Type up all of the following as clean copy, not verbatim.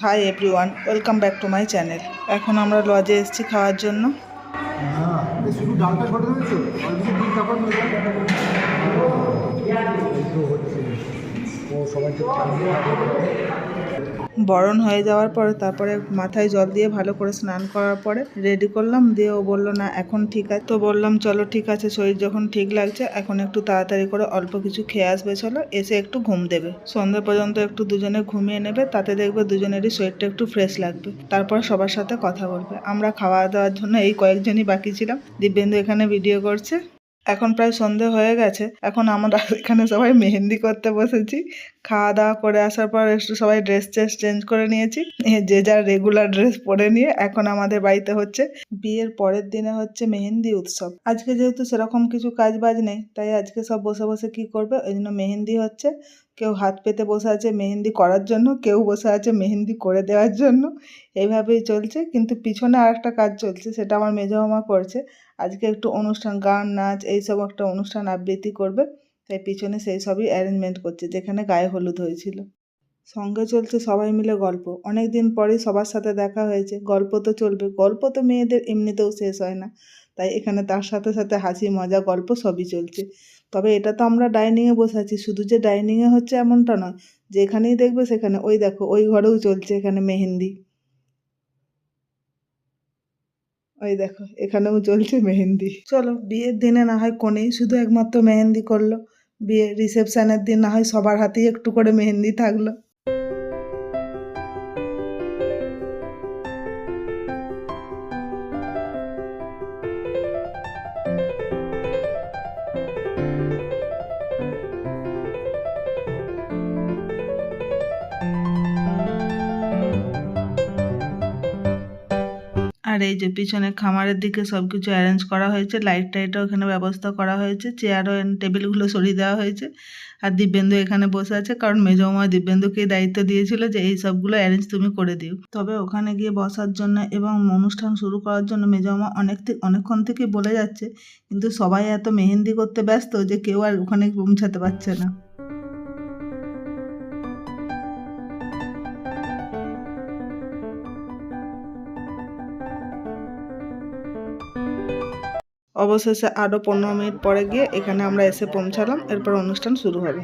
Hi everyone, welcome back to my channel. এখন আমরা লজে এসেছি খাওয়ার জন্য। শুধু ডালটা ছোট হয়েছে, বরণ হয়ে যাওয়ার পরে তারপরে মাথায় জল দিয়ে ভালো করে স্নান করার পরে রেডি করলাম। দিয়ে ও বললো না এখন ঠিক আছে, তো বললাম চলো ঠিক আছে, শরীর যখন ঠিক লাগছে এখন একটু তাড়াতাড়ি করে অল্প কিছু খেয়ে আসবে, চলো এসে একটু ঘুম দেবে। সন্ধ্যা পর্যন্ত একটু দুজনে ঘুমিয়ে নেবে, তাতে দেখবে দুজনেরই শরীরটা একটু ফ্রেশ লাগবে। তারপর সবার সাথে কথা বলবে। আমরা খাওয়া দাওয়ার জন্য এই কয়েকজনই বাকি ছিলাম। দিব্যেন্দু এখানে ভিডিও করছে। এখন প্রায় সন্ধে হয়ে গেছে। এখন আমরা এখানে সবাই মেহেন্দি করতে বসেছি। খাওয়া দাওয়া করে আসার পর একটু সবাই ড্রেস চেঞ্জ করে নিয়েছি, যে যার রেগুলার ড্রেস পরে নিয়ে এখন আমাদের বাড়িতে হচ্ছে বিয়ের পরের দিনে হচ্ছে মেহেন্দি উৎসব। আজকে যেহেতু সেরকম কিছু কাজ বাজ নেই, তাই আজকে সব বসে বসে কি করবে, ওই জন্য মেহেন্দি হচ্ছে। কেউ হাত পেতে বসে আছে মেহেন্দি করার জন্য, কেউ বসে আছে মেহেন্দি করে দেওয়ার জন্য। এইভাবেই চলছে। কিন্তু পিছনে আর একটা কাজ চলছে, সেটা আমার মেজো মামা করছে। আজকে একটু অনুষ্ঠান, গান নাচ এইসব একটা অনুষ্ঠান আবৃত্তি করবে, তাই পিছনে সেই সবই অ্যারেঞ্জমেন্ট করছে, যেখানে গায়ে হলুদ হয়েছিল। সঙ্গে চলছে সবাই মিলে গল্প। অনেক দিন পরেই সবার সাথে দেখা হয়েছে, গল্প তো চলবে। গল্প তো মেয়েদের এমনিতেও শেষ হয় না, তাই এখানে তার সাথে সাথে হাসি মজা গল্প সবই চলছে। তবে এটা তো আমরা ডাইনিংয়ে বসে আছি, শুধু যে ডাইনিংয়ে হচ্ছে এমনটা নয়, যেখানেই দেখবে সেখানে ওই দেখো ওই ঘরেও চলছে এখানে মেহেন্দি। ওই দেখো এখানেও চলছে মেহেন্দি। চলো বিয়ের দিনে না হয় কোনেই শুধু একমাত্র মেহেন্দি করলো, বিয়ের রিসেপশনের দিন না হয় সবার হাতেই একটু করে মেহেন্দি থাকলো। আর এই যে পিছনে খামারের দিকে সবকিছু অ্যারেঞ্জ করা হয়েছে, লাইট টাইটও এখানে ব্যবস্থা করা হয়েছে, চেয়ারও টেবিলগুলো সরিয়ে দেওয়া হয়েছে। আর দিব্যেন্দু এখানে বসে আছে, কারণ মেজমা দিব্যেন্দুকে দায়িত্ব দিয়েছিল যে এই সবগুলো অ্যারেঞ্জ তুমি করে দিও। তবে ওখানে গিয়ে বসার জন্য এবং অনুষ্ঠান শুরু করার জন্য মেজমা অনেকক্ষণ থেকে বলে যাচ্ছে, কিন্তু সবাই এত মেহেন্দি করতে ব্যস্ত যে কেউ আর ওখানে পৌঁছাতে পারছে না। অবশেষে আরও 15 মিনিট পরে গিয়ে এখানে আমরা এসে পৌঁছালাম। এরপর অনুষ্ঠান শুরু হবে।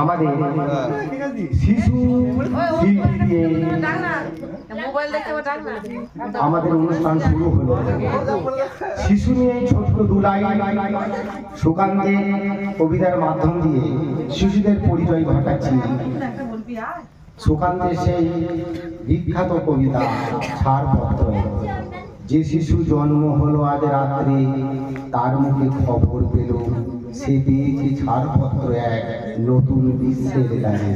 আমাদের শিশু আমাদের অনুষ্ঠান শুরু হলো। শিশু নিয়ে ছোট্ট দুলাই সুকান্তে কবিতার মাধ্যম দিয়ে শিশুদের পরিচয় ঘটাচ্ছি। সুকান্তের সেই বিখ্যাত কবিতা ছাড়পত্র। যে শিশু জন্ম হলো আজ রাত্রে, তার মুখে খবর পেল সে পেয়েছে ছাড়পত্র এক নতুন বিশ্বের দ্বারে।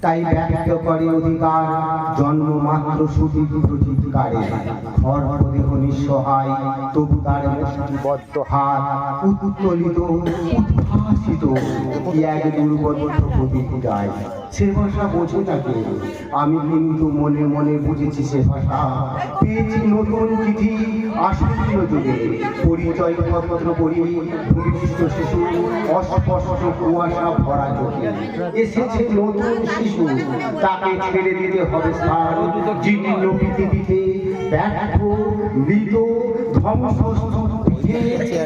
তাই ব্যক্ত করে অধিকার জন্ম মাত্র সুদীর্ঘ চিৎকারে। খড়দেহ নিঃসহায় তবু তার মুষ্টিবদ্ধ হাত উত্তোলিত উদ্ভাসিত কি এক দুর্বদ্ধ প্রতিক্রিয়ায়। সে ভাষা বোঝে তাকে, আমি কিন্তু মনে মনে বুঝেছি সে ভাষা। পেয়েছি নতুন চিঠি আসন্ন যুগে, পরিচয় পত্র পড়ি ভূমিষ্ঠ শিশু অস্পষ্ট কুয়াশা ভরা চোখে। এসেছে নতুন শিশু, তাকে ছেড়ে দিতে হবে স্থান জীর্ণ পৃথিবীতে। ব্যর্থ মৃত ধ্বংসস্তূপ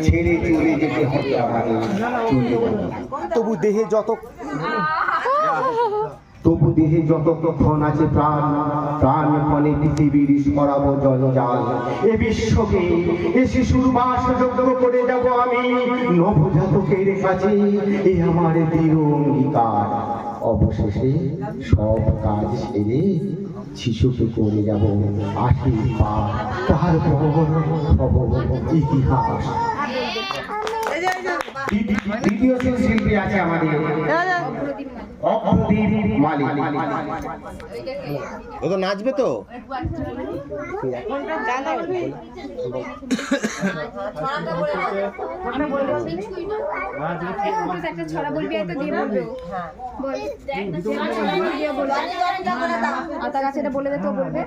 ছেড়ে চলে যেতে হবে আমাদের। তবু দেহে যতক্ষণ আছে প্রাণ, প্রাণপণে পৃথিবীর সরাব জঞ্জাল। এ বিশ্বকে এ শিশুর বাসযোগ্য করে যাব আমি নবজাতকের কাছে, এ আমার দৃঢ় অঙ্গীকার। অবশেষে সব কাজ সেরে শিশুকে করে যাব আশীর্বাদ, তারপর ইতিহাস। দ্বিতীয় শিল্পী আছে আমাদের অপ্রদীপ মালিক। ও তো নাচবে তো? একটা ছড়া বলবি, একটা দিয়ে বলবে ও। বল। দিয়ে বলবে। আর তার কাছে এটা বলে দে, তো বলবে।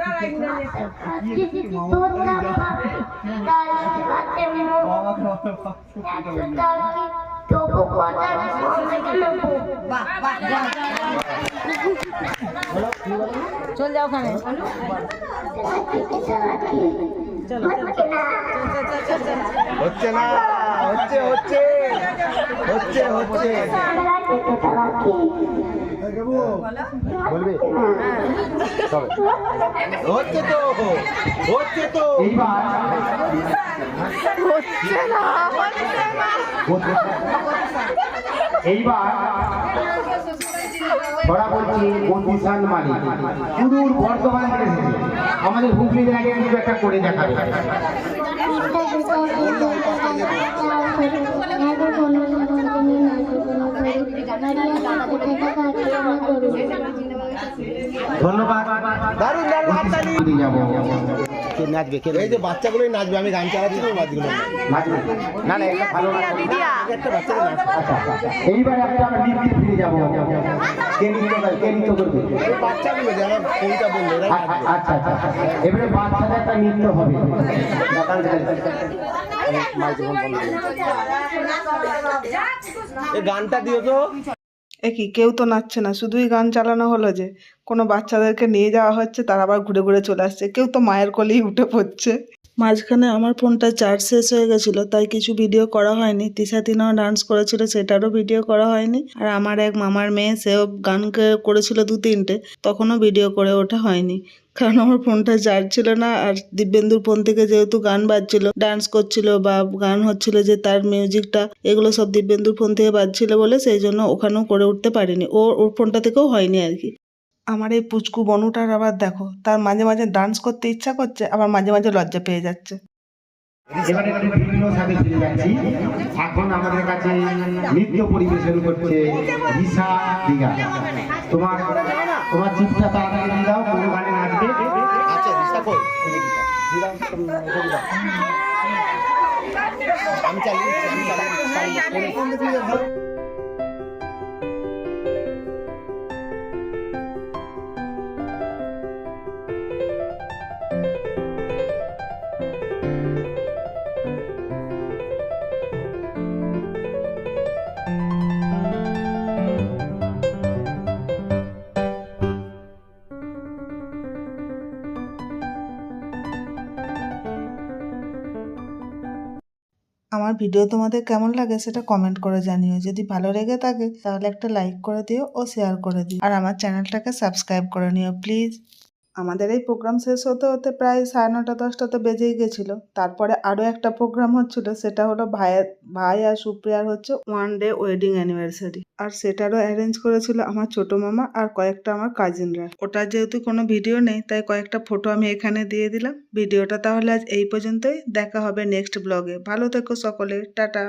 চল যাও ওখানে। হচ্ছে না, হচ্ছে হচ্ছে হচ্ছে হচ্ছে বলবি হচ্ছে তো, হচ্ছে তো। এইবার এইবার বড়া বলছি বন্দিশান মালিক সুদূর বর্ধমান থেকে এসেছে। আমাদের হুগলির আগে কিছু একটা করে দেখাবে। ধন্যবাদ। দারুণ দারুণ হাততালি। যাবো কে নাচবে? কে? এই যে বাচ্চাগুলোই নাচবে, আমি গান চালাচ্ছি তো বাচ্চাগুলো নাচবে। না না এটা ভালো না। একটা বাচ্চাকে নাচ। আচ্ছা এইবার একটা আমরা নৃত্যে ফিরে যাবো। কে নৃত্য করবে? কে নৃত্য করবে? বাচ্চাগুলো যারা কোনটা বললো এরা আচ্ছা আচ্ছা এবারে বাচ্চাদের একটা নৃত্য হবে। এই গানটা দিও তো। কি কেউ তো নাচছে না, শুধুই গান চালানো হলো যে। কোনো বাচ্চাদেরকে নিয়ে যাওয়া হচ্ছে, তারা আবার ঘুরে ঘুরে চলে আসছে, কেউ তো মায়ের কোলেই উঠে পড়ছে। মাঝখানে আমার ফোনটা চার্জ শেষ হয়ে গেছিলো, তাই কিছু ভিডিও করা হয়নি। তিশাতিনাও ডান্স করেছিল, সেটারও ভিডিও করা হয়নি। আর আমার এক মামার মেয়ে, সেও গান করেছিল 2-3টে, তখনও ভিডিও করে ওঠা হয়নি, কারণ আমার ফোনটা চার্জ ছিল না। আর দিব্যেন্দুর ফোন থেকে যেহেতু গান বাজছিল, ডান্স করছিল বা গান হচ্ছিল যে তার মিউজিকটা, এগুলো সব দিব্যেন্দুর ফোন থেকে বাজছিল বলে সেই জন্য ওখানেও করে উঠতে পারিনি। ওর ফোনটা থেকেও হয়নি আর কি। আমার এই পুচকু বনুটার আবার দেখো, তার মাঝে মাঝে ডান্স করতে ইচ্ছা করছে, আবার মাঝে মাঝে লজ্জা পেয়ে যাচ্ছে। এবারে একটু ভিন্ন সাথে ফিরে যাচ্ছি। এখন আমাদের কাছে নৃত্য পরিবেশন করছে রিসা দিঘা। তোমার তোমার চিপটা তাড়াতাড়ি দিয়ে দাও, কোন গানে নাচবে? আচ্ছা রিস্তা কই? আমি চালিয়ে দিচ্ছি। আমার ভিডিও তোমাদের কেমন লাগে সেটা কমেন্ট করে জানিও। যদি ভালো লেগে থাকে তাহলে একটা লাইক করে দিও ও শেয়ার করে দিও। আর আমার চ্যানেলটাকে সাবস্ক্রাইব করে নিও প্লিজ। আমাদের এই প্রোগ্রাম শেষ হতে হতে প্রায় 9:30-10টা তো বেজেই গেছিলো। তারপরে আরও একটা প্রোগ্রাম হচ্ছিল, সেটা হলো ভাই আর সুপ্রিয়ার হচ্ছে 1 ডে ওয়েডিং অ্যানিভার্সারি। আর সেটারও অ্যারেঞ্জ করেছিল আমার ছোট মামা আর কয়েকটা আমার কাজিনরা। ওটার যেহেতু কোনো ভিডিও নেই, তাই কয়েকটা ফটো আমি এখানে দিয়ে দিলাম। ভিডিওটা তাহলে আজ এই পর্যন্তই, দেখা হবে নেক্সট ব্লগে। ভালো থেকো সকলে, টাটা।